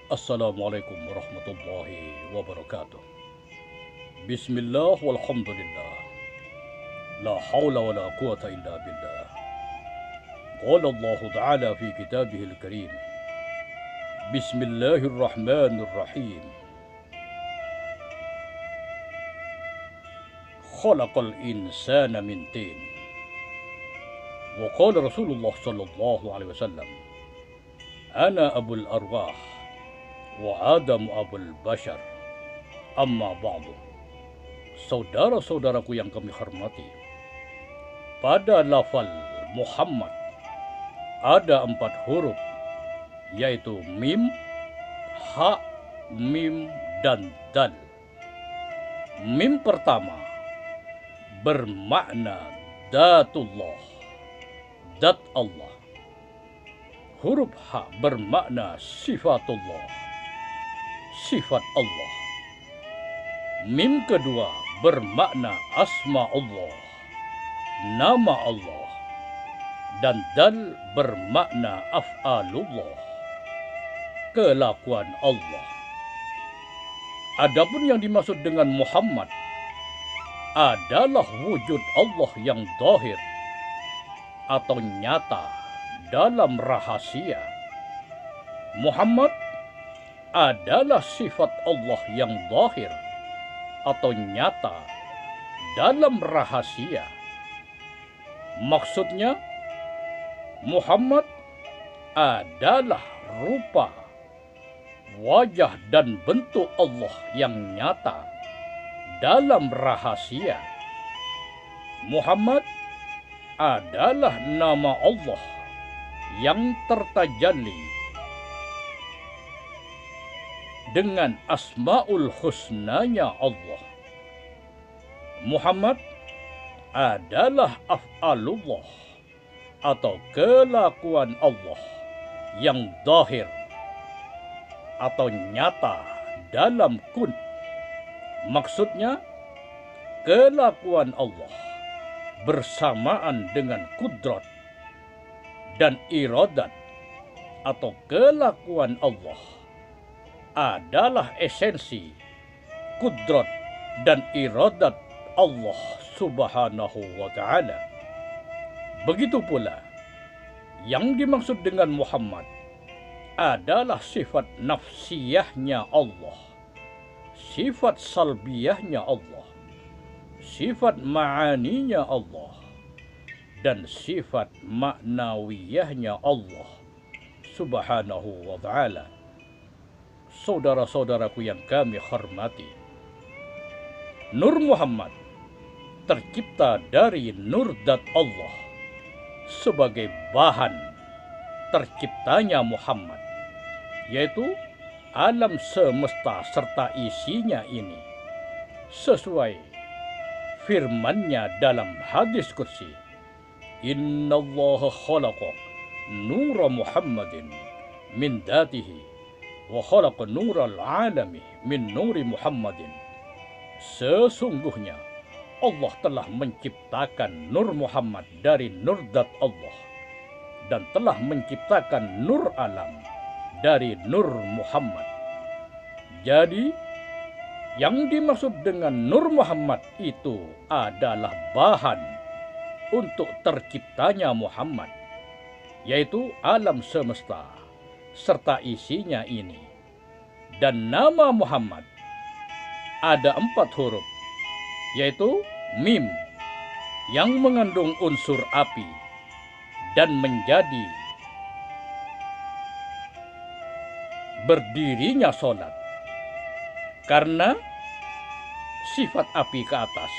Assalamualaikum warahmatullahi wabarakatuh. Bismillah walhamdulillah. La hawla wa la quwata illa billah. Qala Allah Ta'ala fi kitabihil karim. Bismillahirrahmanirrahim. Khalaqal insana min tin. Wa qala Rasulullah sallallahu alaihi wasallam. Ana abul arwah wa Adam abul bashar. Amma ba'du. Saudara-saudaraku yang kami hormati, pada lafal Muhammad ada 4 huruf, yaitu mim, ha, mim, dan dal. Mim pertama bermakna datullah, dat Allah. Huruf ha bermakna sifatullah, sifat Allah. Mim kedua bermakna asma Allah, nama Allah. Dan dal bermakna af'alullah, kelakuan Allah. Adapun yang dimaksud dengan Muhammad adalah wujud Allah yang zahir atau nyata dalam rahasia. Muhammad adalah sifat Allah yang zahir atau nyata dalam rahasia. Maksudnya, Muhammad adalah rupa, wajah dan bentuk Allah yang nyata dalam rahasia. Muhammad adalah nama Allah yang tertajalli dengan asmaul husnanya Allah. Muhammad adalah af'alullah atau kelakuan Allah yang zahir atau nyata dalam kun. Maksudnya, kelakuan Allah bersamaan dengan kudrat dan iradat atau kelakuan Allah adalah esensi kudrat dan iradat Allah Subhanahu wa Ta'ala. Begitu pula yang dimaksud dengan Muhammad adalah sifat nafsiyahnya Allah, sifat salbiyahnya Allah, sifat ma'aninya Allah, dan sifat maknawiyahnya Allah Subhanahu wa Ta'ala. Saudara-saudaraku yang kami hormati, Nur Muhammad tercipta dari nur dat Allah sebagai bahan terciptanya Muhammad, yaitu alam semesta serta isinya ini, sesuai firman-Nya dalam hadis qudsi, innallaha khalaqa nura Muhammadin min datihi wa khalaqa nural alami min nuri Muhammadin. Sesungguhnya Allah telah menciptakan Nur Muhammad dari nur dat Allah dan telah menciptakan nur alam dari Nur Muhammad. Jadi, yang dimaksud dengan Nur Muhammad itu adalah bahan untuk terciptanya Muhammad, yaitu alam semesta serta isinya ini. Dan nama Muhammad ada 4 huruf, yaitu mim yang mengandung unsur api dan menjadi berdirinya sholat karena sifat api ke atas.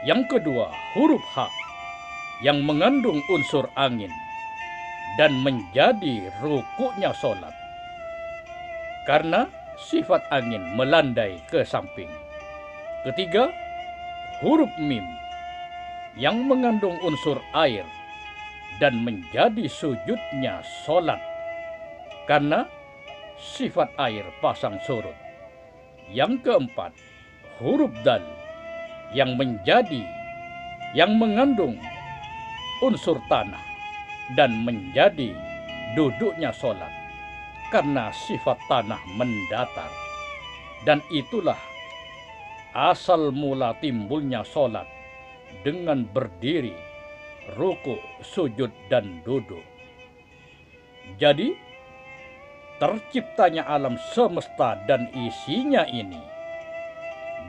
Yang kedua, huruf ha yang mengandung unsur angin dan menjadi rukuknya sholat karena sifat angin melandai ke samping. Ketiga, huruf mim yang mengandung unsur air dan menjadi sujudnya sholat karena sifat air pasang surut. Yang keempat, huruf dal yang mengandung unsur tanah dan menjadi duduknya sholat karena sifat tanah mendatar. Dan itulah asal mula timbulnya sholat dengan berdiri, ruku, sujud, dan duduk. Jadi, terciptanya alam semesta dan isinya ini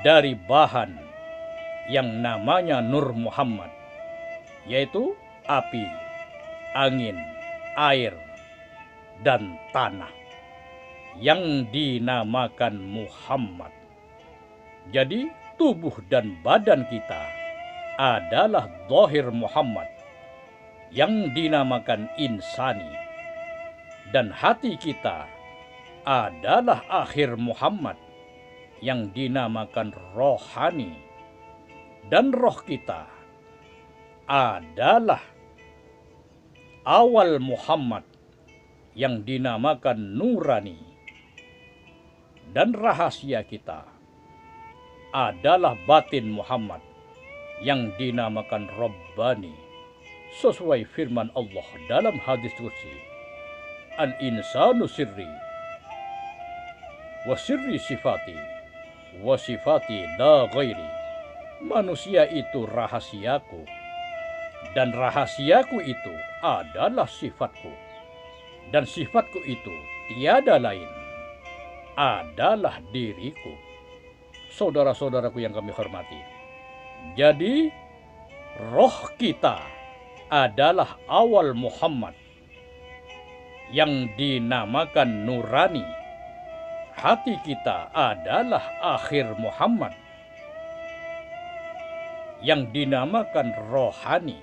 dari bahan yang namanya Nur Muhammad, yaitu api, angin, air, dan tanah yang dinamakan Muhammad. Jadi tubuh dan badan kita adalah Dhahir Muhammad yang dinamakan insani, dan hati kita adalah Akhir Muhammad yang dinamakan rohani, dan roh kita adalah Awal Muhammad yang dinamakan nurani, dan rahasia kita adalah batin Muhammad yang dinamakan Rabbani, sesuai firman Allah dalam hadis qudsi, al-insanu sirri wa sirri sifati wa sifati la ghairi. Manusia itu rahasiaku, dan rahasiaku itu adalah sifatku, dan sifatku itu tiada lain adalah diriku. Saudara-saudaraku yang kami hormati, jadi roh kita adalah Awal Muhammad yang dinamakan nurani, hati kita adalah Akhir Muhammad yang dinamakan rohani,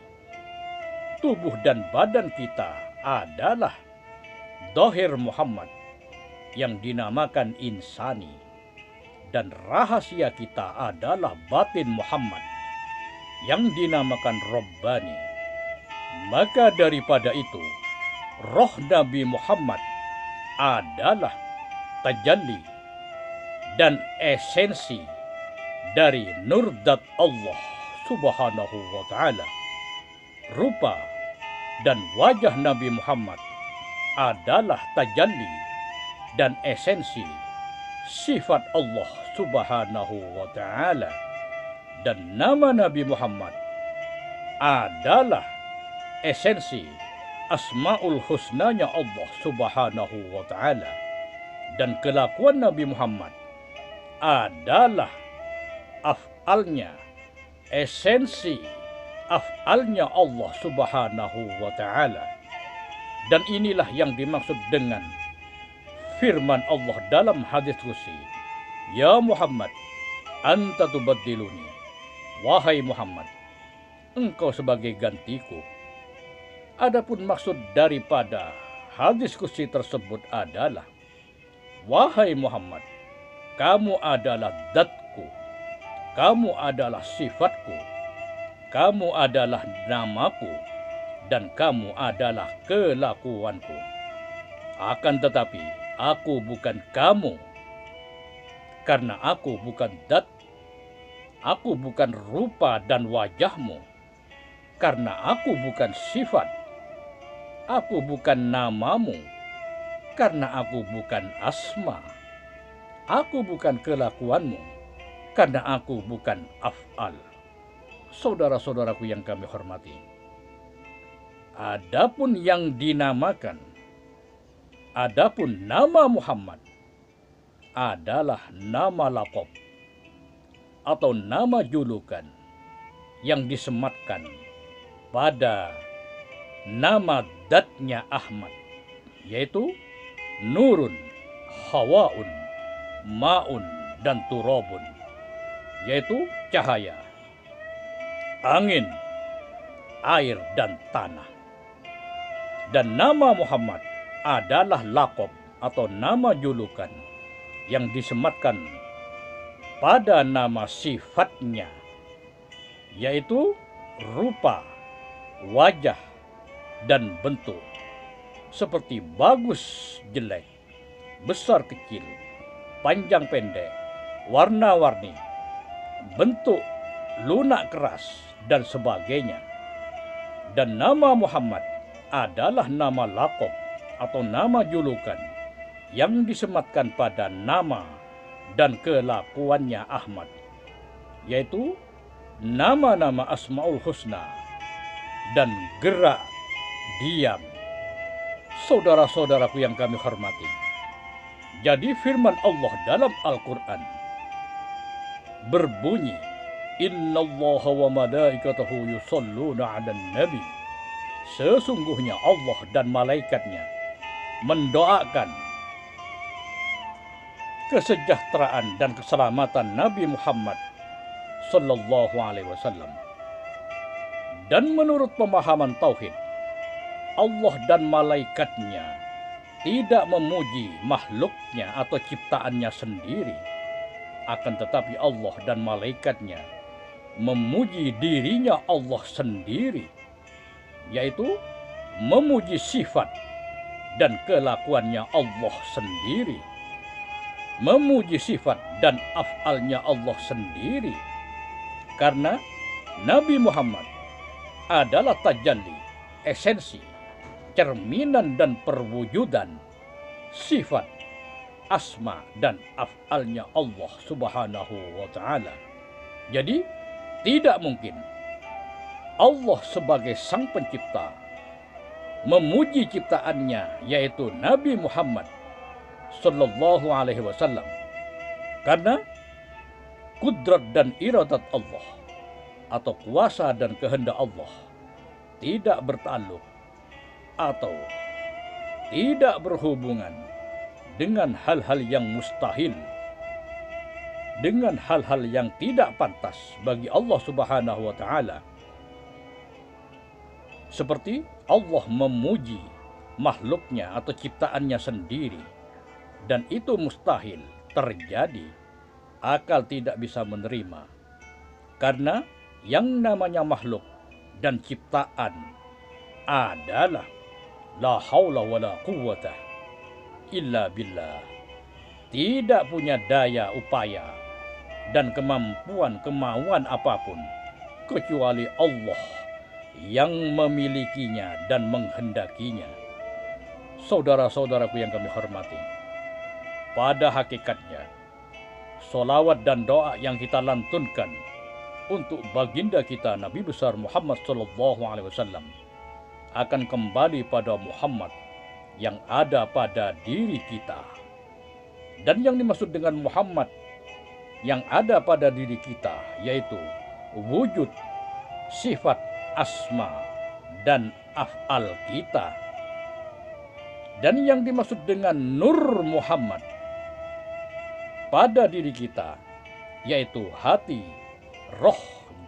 tubuh dan badan kita adalah Dhahir Muhammad yang dinamakan insani, dan rahasia kita adalah batin Muhammad yang dinamakan Rabbani. Maka daripada itu, roh Nabi Muhammad adalah tajalli dan esensi dari nur zat Allah Subhanahu wa ta'ala. Rupa dan wajah Nabi Muhammad adalah tajalli dan esensi sifat Allah Subhanahu wa ta'ala. Dan nama Nabi Muhammad adalah esensi Asma'ul Husnanya Allah Subhanahu wa ta'ala. Dan kelakuan Nabi Muhammad adalah af'alnya, esensi af'alnya Allah Subhanahu wa ta'ala. Dan inilah yang dimaksud dengan firman Allah dalam hadis qudsi, ya Muhammad, anta tubaddiluni. Wahai Muhammad, engkau sebagai gantiku. Adapun maksud daripada hadis qudsi tersebut adalah, wahai Muhammad, kamu adalah zatku, kamu adalah sifatku, kamu adalah namaku, dan kamu adalah kelakuanku. Akan tetapi aku bukan kamu, karena aku bukan zat, aku bukan rupa dan wajahmu, karena aku bukan sifat, aku bukan namamu, karena aku bukan asma, aku bukan kelakuanmu, karena aku bukan af'al. Saudara-saudaraku yang kami hormati, adapun yang dinamakan, adapun nama Muhammad adalah nama laqab atau nama julukan yang disematkan pada nama zatnya Ahmad, yaitu nurun, hawaun, maun, dan turabun, yaitu cahaya, angin, air, dan tanah. Dan nama Muhammad adalah laqab atau nama julukan yang disematkan pada nama sifatnya, yaitu rupa, wajah, dan bentuk, seperti bagus jelek, besar kecil, panjang pendek, warna-warni, bentuk lunak keras, dan sebagainya. Dan nama Muhammad adalah nama laqab atau nama julukan yang disematkan pada nama dan kelakuannya Ahmad, yaitu nama-nama Asmaul Husna dan gerak diam. Saudara-saudaraku yang kami hormati, jadi firman Allah dalam Al-Quran berbunyi, Innallaha wa malaikatahu yusalluna 'alan nabi. Sesungguhnya Allah dan malaikatnya mendoakan kesejahteraan dan keselamatan Nabi Muhammad sallallahu alaihi wasallam. Dan menurut pemahaman tauhid, Allah dan malaikatnya tidak memuji makhluknya atau ciptaannya sendiri, akan tetapi Allah dan malaikatnya memuji dirinya Allah sendiri, yaitu memuji sifat dan kelakuannya Allah sendiri, memuji sifat dan af'alnya Allah sendiri. Karena Nabi Muhammad adalah tajalli, esensi, cerminan dan perwujudan sifat, asma dan af'alnya Allah subhanahu wa ta'ala. Jadi tidak mungkin Allah sebagai sang pencipta memuji ciptaannya, yaitu Nabi Muhammad sallallahu alaihi wasallam, karena kudrat dan iradat Allah atau kuasa dan kehendak Allah tidak bertakluk atau tidak berhubungan dengan hal-hal yang mustahil, dengan hal-hal yang tidak pantas bagi Allah subhanahu wa ta'ala. Seperti Allah memuji makhluknya atau ciptaannya sendiri, dan itu mustahil terjadi, akal tidak bisa menerima. Karena yang namanya makhluk dan ciptaan adalah la haula wala quwwata illa billah, tidak punya daya upaya dan kemauan apapun kecuali Allah yang memilikinya dan menghendakinya. Saudara-saudaraku yang kami hormati, pada hakikatnya solawat dan doa yang kita lantunkan untuk baginda kita Nabi besar Muhammad sallallahu alaihi wasallam akan kembali pada Muhammad yang ada pada diri kita. Dan yang dimaksud dengan Muhammad yang ada pada diri kita yaitu wujud, sifat, asma, dan af'al kita. Dan yang dimaksud dengan Nur Muhammad pada diri kita yaitu hati, roh,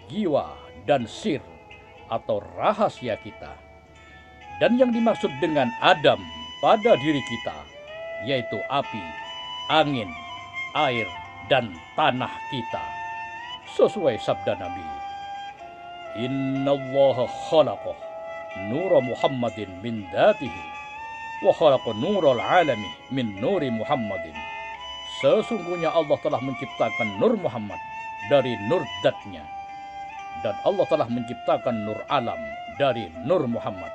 jiwa, dan sir atau rahasia kita. Dan yang dimaksud dengan Adam pada diri kita yaitu api, angin, air, dan tanah kita. Sesuai sabda Nabi, Innallaha khalaqa nura Muhammadin min dhatihi wa khalaqa nural alami min nuri Muhammadin. Sesungguhnya Allah telah menciptakan Nur Muhammad dari nur datnya, dan Allah telah menciptakan nur alam dari Nur Muhammad.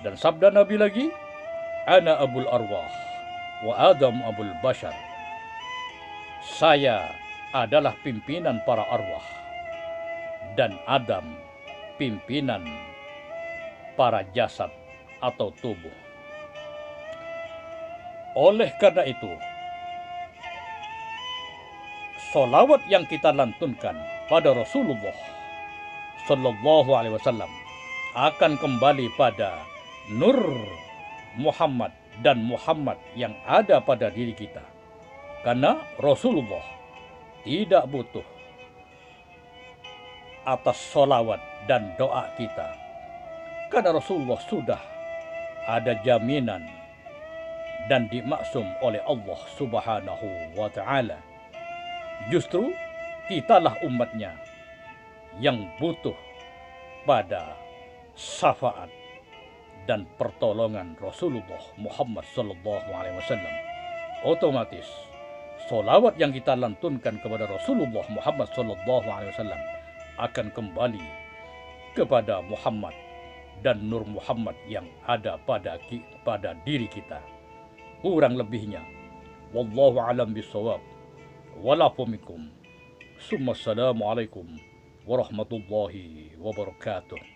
Dan sabda Nabi lagi, Ana abul arwah wa Adam abul bashar. Saya adalah pimpinan para arwah dan Adam pimpinan para jasad atau tubuh. Oleh karena itu, solawat yang kita lantunkan pada Rasulullah sallallahu alaihi wasallam akan kembali pada Nur Muhammad dan Muhammad yang ada pada diri kita. Karena Rasulullah tidak butuh atas solawat dan doa kita. Karena Rasulullah sudah ada jaminan dan dimaksum oleh Allah subhanahu wa ta'ala. Justru kitalah umatnya yang butuh pada syafaat dan pertolongan Rasulullah Muhammad sallallahu alaihi wasallam. Otomatis solawat yang kita lantunkan kepada Rasulullah Muhammad sallallahu alaihi wasallam akan kembali kepada Muhammad dan Nur Muhammad yang ada pada diri kita. kurang lebihnya. Wallahu alam bisawab. Walafu minkum. Assalamualaikum warahmatullahi wabarakatuh.